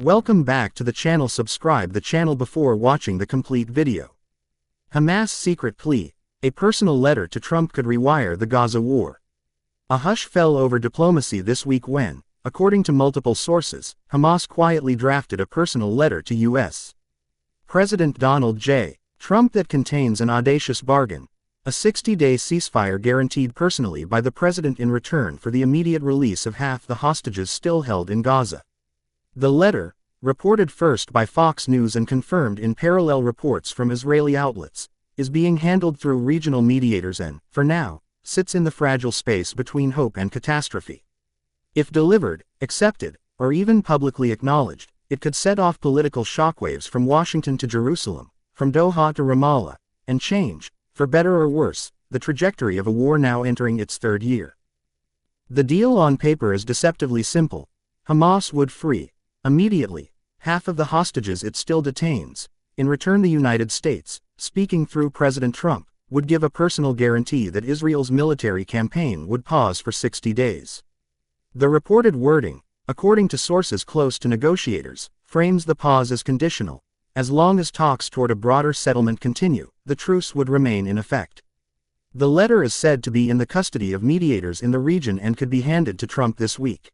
Welcome back to the channel. Subscribe the channel before watching the complete video. Hamas secret plea, a personal letter to Trump could rewire the Gaza war. A hush fell over diplomacy this week when, according to multiple sources, Hamas quietly drafted a personal letter to U.S. President Donald J. Trump that contains an audacious bargain, a 60-day ceasefire guaranteed personally by the president in return for the immediate release of half the hostages still held in Gaza. The letter, reported first by Fox News and confirmed in parallel reports from Israeli outlets, is being handled through regional mediators and, for now, sits in the fragile space between hope and catastrophe. If delivered, accepted, or even publicly acknowledged, it could set off political shockwaves from Washington to Jerusalem, from Doha to Ramallah, and change, for better or worse, the trajectory of a war now entering its third year. The deal on paper is deceptively simple. Hamas would free, immediately, half of the hostages it still detains. In return, the United States, speaking through President Trump, would give a personal guarantee that Israel's military campaign would pause for 60 days. The reported wording, according to sources close to negotiators, frames the pause as conditional. As long as talks toward a broader settlement continue, the truce would remain in effect. The letter is said to be in the custody of mediators in the region and could be handed to Trump this week.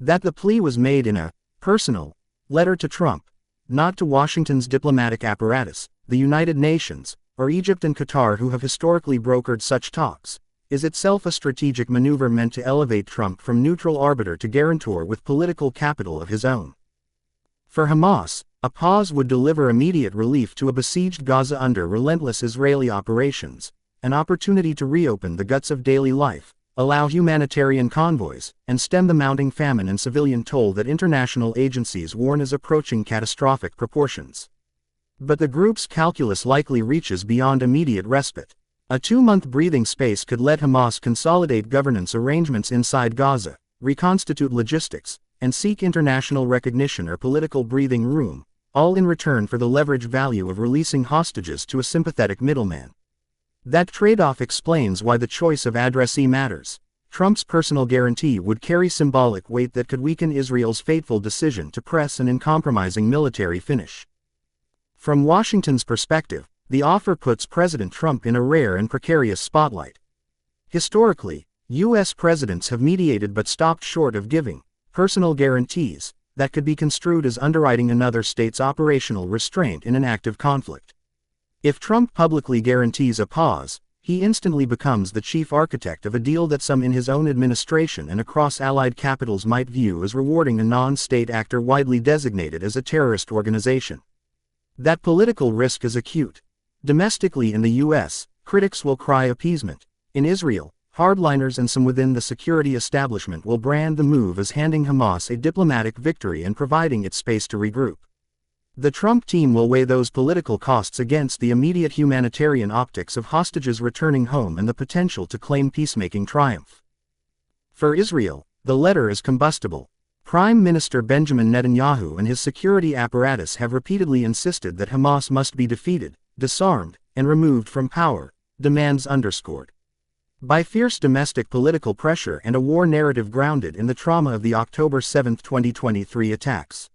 That the plea was made in a personal letter to Trump, not to Washington's diplomatic apparatus, the United Nations, or Egypt and Qatar, who have historically brokered such talks, is itself a strategic maneuver meant to elevate Trump from neutral arbiter to guarantor with political capital of his own. For Hamas, a pause would deliver immediate relief to a besieged Gaza under relentless Israeli operations, an opportunity to reopen the guts of daily life, allow humanitarian convoys, and stem the mounting famine and civilian toll that international agencies warn is approaching catastrophic proportions. But the group's calculus likely reaches beyond immediate respite. A 2-month breathing space could let Hamas consolidate governance arrangements inside Gaza, reconstitute logistics, and seek international recognition or political breathing room, all in return for the leverage value of releasing hostages to a sympathetic middleman. That trade-off explains why the choice of addressee matters. Trump's personal guarantee would carry symbolic weight that could weaken Israel's fateful decision to press an uncompromising military finish. From Washington's perspective, the offer puts President Trump in a rare and precarious spotlight. Historically, U.S. presidents have mediated but stopped short of giving personal guarantees that could be construed as underwriting another state's operational restraint in an active conflict. If Trump publicly guarantees a pause, he instantly becomes the chief architect of a deal that some in his own administration and across allied capitals might view as rewarding a non-state actor widely designated as a terrorist organization. That political risk is acute. Domestically in the U.S., critics will cry appeasement. In Israel, hardliners and some within the security establishment will brand the move as handing Hamas a diplomatic victory and providing it space to regroup. The Trump team will weigh those political costs against the immediate humanitarian optics of hostages returning home and the potential to claim peacemaking triumph. For Israel, the letter is combustible. Prime Minister Benjamin Netanyahu and his security apparatus have repeatedly insisted that Hamas must be defeated, disarmed, and removed from power, demands underscored by fierce domestic political pressure and a war narrative grounded in the trauma of the October 7, 2023 attacks.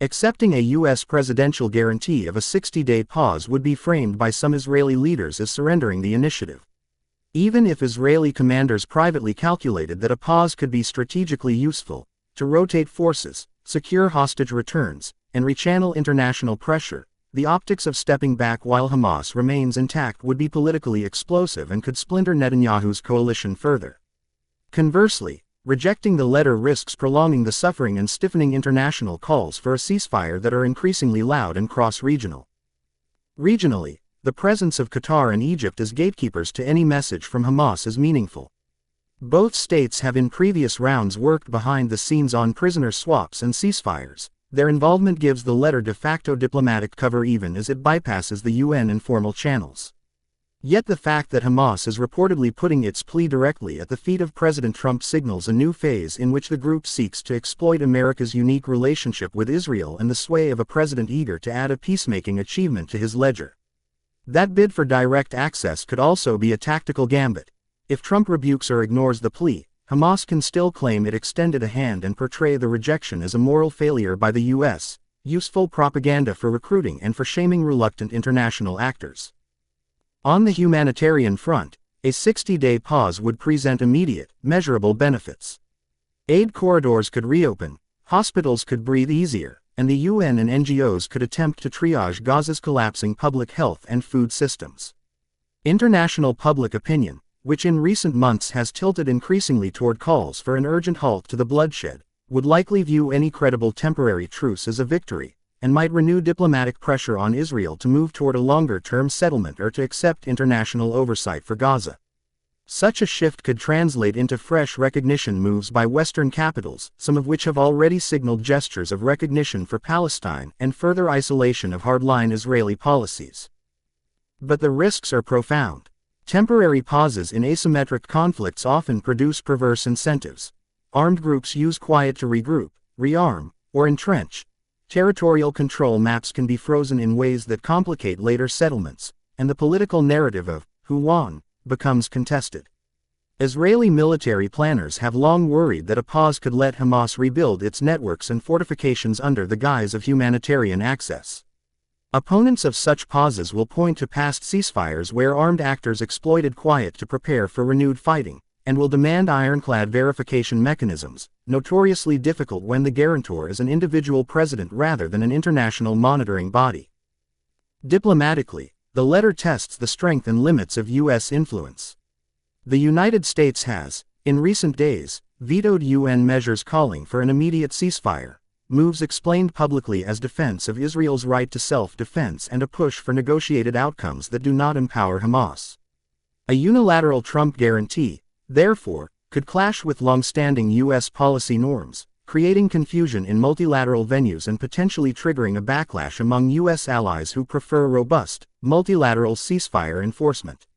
Accepting a U.S. presidential guarantee of a 60-day pause would be framed by some Israeli leaders as surrendering the initiative. Even if Israeli commanders privately calculated that a pause could be strategically useful, to rotate forces, secure hostage returns, and rechannel international pressure, the optics of stepping back while Hamas remains intact would be politically explosive and could splinter Netanyahu's coalition further. Conversely, rejecting the letter risks prolonging the suffering and stiffening international calls for a ceasefire that are increasingly loud and cross-regional. Regionally, the presence of Qatar and Egypt as gatekeepers to any message from Hamas is meaningful. Both states have in previous rounds worked behind the scenes on prisoner swaps and ceasefires. Their involvement gives the letter de facto diplomatic cover even as it bypasses the UN informal channels. Yet the fact that Hamas is reportedly putting its plea directly at the feet of President Trump signals a new phase in which the group seeks to exploit America's unique relationship with Israel and the sway of a president eager to add a peacemaking achievement to his ledger. That bid for direct access could also be a tactical gambit. If Trump rebukes or ignores the plea, Hamas can still claim it extended a hand and portray the rejection as a moral failure by the U.S., useful propaganda for recruiting and for shaming reluctant international actors. On the humanitarian front, a 60-day pause would present immediate, measurable benefits. Aid corridors could reopen, hospitals could breathe easier, and the UN and NGOs could attempt to triage Gaza's collapsing public health and food systems. International public opinion, which in recent months has tilted increasingly toward calls for an urgent halt to the bloodshed, would likely view any credible temporary truce as a victory, and might renew diplomatic pressure on Israel to move toward a longer-term settlement or to accept international oversight for Gaza. Such a shift could translate into fresh recognition moves by Western capitals, some of which have already signaled gestures of recognition for Palestine and further isolation of hardline Israeli policies. But the risks are profound. Temporary pauses in asymmetric conflicts often produce perverse incentives. Armed groups use quiet to regroup, rearm, or entrench. Territorial control maps can be frozen in ways that complicate later settlements, and the political narrative of who won becomes contested. Israeli military planners have long worried that a pause could let Hamas rebuild its networks and fortifications under the guise of humanitarian access. Opponents of such pauses will point to past ceasefires where armed actors exploited quiet to prepare for renewed fighting, and will demand ironclad verification mechanisms, notoriously difficult when the guarantor is an individual president rather than an international monitoring body. Diplomatically, the letter tests the strength and limits of U.S. influence. The United States has, in recent days, vetoed UN measures calling for an immediate ceasefire, moves explained publicly as defense of Israel's right to self-defense and a push for negotiated outcomes that do not empower Hamas. A unilateral Trump guarantee, therefore, could clash with long-standing U.S. policy norms, creating confusion in multilateral venues and potentially triggering a backlash among U.S. allies who prefer robust, multilateral ceasefire enforcement.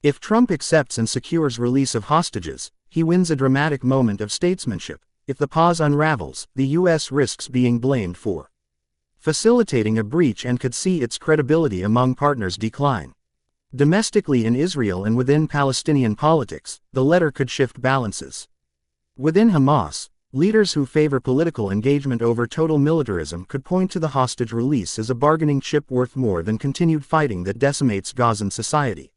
If Trump accepts and secures release of hostages, he wins a dramatic moment of statesmanship. If the pause unravels, the U.S. risks being blamed for facilitating a breach and could see its credibility among partners decline. Domestically in Israel and within Palestinian politics, the letter could shift balances. Within Hamas, leaders who favor political engagement over total militarism could point to the hostage release as a bargaining chip worth more than continued fighting that decimates Gazan society.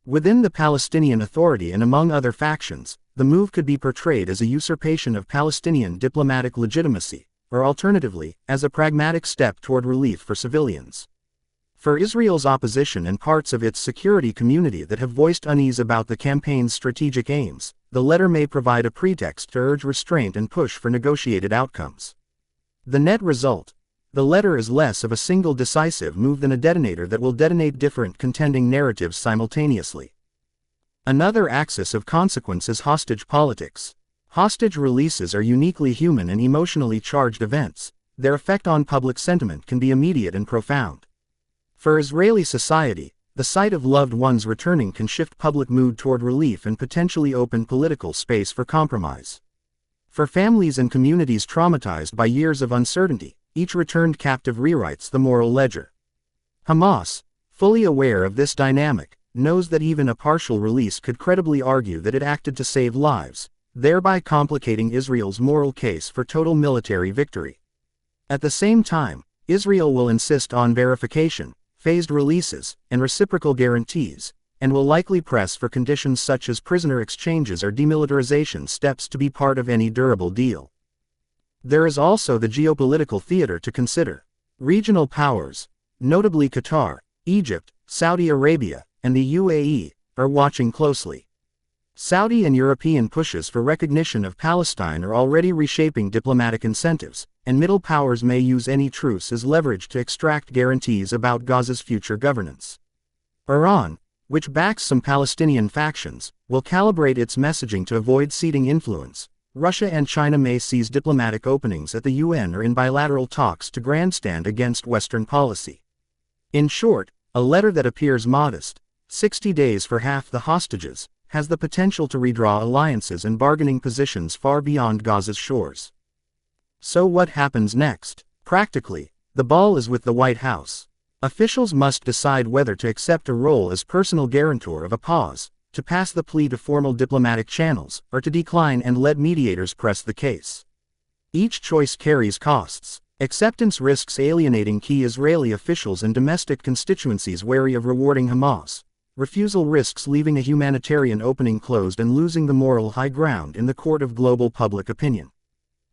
Within the Palestinian Authority and among other factions, the move could be portrayed as a usurpation of Palestinian diplomatic legitimacy, or alternatively, as a pragmatic step toward relief for civilians. For Israel's opposition and parts of its security community that have voiced unease about the campaign's strategic aims, the letter may provide a pretext to urge restraint and push for negotiated outcomes. The net result: the letter is less of a single decisive move than a detonator that will detonate different contending narratives simultaneously. Another axis of consequence is hostage politics. Hostage releases are uniquely human and emotionally charged events. Their effect on public sentiment can be immediate and profound. For Israeli society, the sight of loved ones returning can shift public mood toward relief and potentially open political space for compromise. For families and communities traumatized by years of uncertainty, each returned captive rewrites the moral ledger. Hamas, fully aware of this dynamic, knows that even a partial release could credibly argue that it acted to save lives, thereby complicating Israel's moral case for total military victory. At the same time, Israel will insist on verification, phased releases, and reciprocal guarantees, and will likely press for conditions such as prisoner exchanges or demilitarization steps to be part of any durable deal. There is also the geopolitical theater to consider. Regional powers, notably Qatar, Egypt, Saudi Arabia, and the UAE, are watching closely. Saudi and European pushes for recognition of Palestine are already reshaping diplomatic incentives, and middle powers may use any truce as leverage to extract guarantees about Gaza's future governance. Iran, which backs some Palestinian factions, will calibrate its messaging to avoid ceding influence. Russia and China may seize diplomatic openings at the UN or in bilateral talks to grandstand against Western policy. In short, a letter that appears modest, 60 days for half the hostages, has the potential to redraw alliances and bargaining positions far beyond Gaza's shores. So what happens next? Practically, the ball is with the White House. Officials must decide whether to accept a role as personal guarantor of a pause, to pass the plea to formal diplomatic channels, or to decline and let mediators press the case. Each choice carries costs. Acceptance risks alienating key Israeli officials and domestic constituencies wary of rewarding Hamas. Refusal risks leaving a humanitarian opening closed and losing the moral high ground in the court of global public opinion.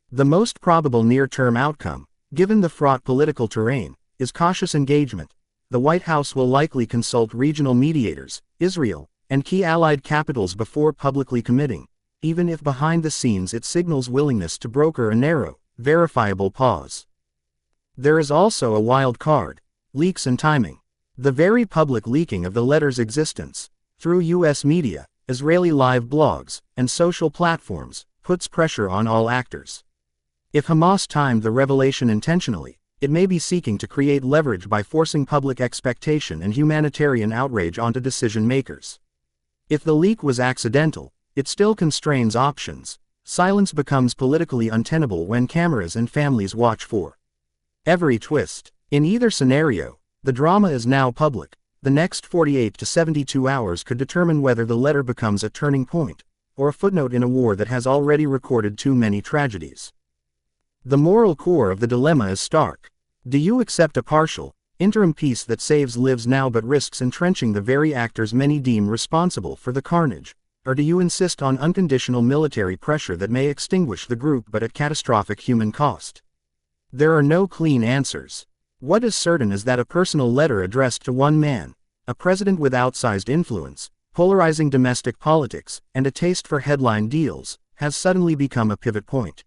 The most probable near-term outcome, given the fraught political terrain, is cautious engagement. The White House will likely consult regional mediators, Israel, and key allied capitals before publicly committing, even if behind the scenes it signals willingness to broker a narrow, verifiable pause. There is also a wild card: leaks and timing. The very public leaking of the letter's existence, through U.S. media, Israeli live blogs, and social platforms, puts pressure on all actors. If Hamas timed the revelation intentionally, it may be seeking to create leverage by forcing public expectation and humanitarian outrage onto decision-makers. If the leak was accidental, it still constrains options. Silence becomes politically untenable when cameras and families watch for every twist. In either scenario, the drama is now public. The next 48 to 72 hours could determine whether the letter becomes a turning point, or a footnote in a war that has already recorded too many tragedies. The moral core of the dilemma is stark. Do you accept a partial, interim peace that saves lives now but risks entrenching the very actors many deem responsible for the carnage? Or do you insist on unconditional military pressure that may extinguish the group but at catastrophic human cost? There are no clean answers. What is certain is that a personal letter addressed to one man, a president with outsized influence, polarizing domestic politics, and a taste for headline deals, has suddenly become a pivot point.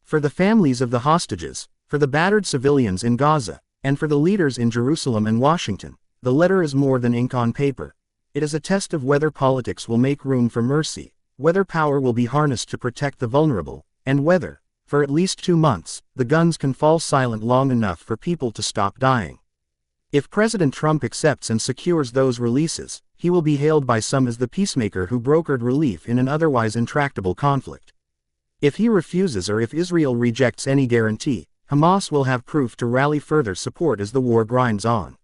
For the families of the hostages, for the battered civilians in Gaza, and for the leaders in Jerusalem and Washington, the letter is more than ink on paper. It is a test of whether politics will make room for mercy, whether power will be harnessed to protect the vulnerable, and whether, for at least 2 months, the guns can fall silent long enough for people to stop dying. If President Trump accepts and secures those releases, he will be hailed by some as the peacemaker who brokered relief in an otherwise intractable conflict. If he refuses, or if Israel rejects any guarantee, Hamas will have proof to rally further support as the war grinds on.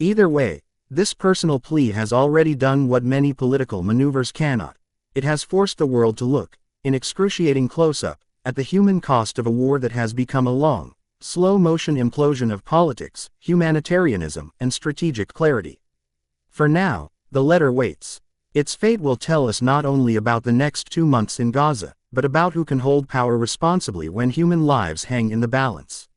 Either way, this personal plea has already done what many political maneuvers cannot. It has forced the world to look, in excruciating close-up, at the human cost of a war that has become a long, slow-motion implosion of politics, humanitarianism, and strategic clarity. For now, the letter waits. Its fate will tell us not only about the next 2 months in Gaza, but about who can hold power responsibly when human lives hang in the balance.